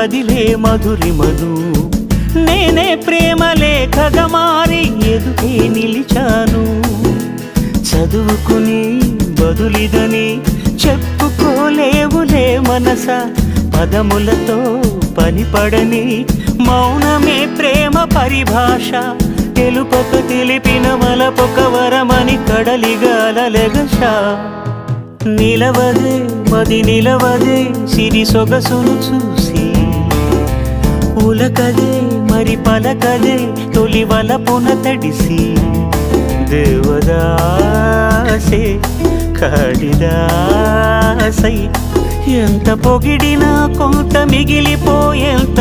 కదిలే మధురిమను నేనే ప్రేమ లేఖగా మారి ఎదుటే నిలిచాను చదువుకుని బదులిదని చెప్పుకోలేవులే మనస పదములతో పనిపడని మౌనమే ప్రేమ పరిభాష తెలుపక తెలిపిన మలపొక వరమని కడలిగాలెగష నిలవదే మది నిలవదే సిరి సొగసును చూసి ఉలకదే మరి పలకదే తొలి వలపున తడిసి దేవదాసే కాళిదాసై ఎంత పొగిడినా కొంత మిగిలిపోయేంత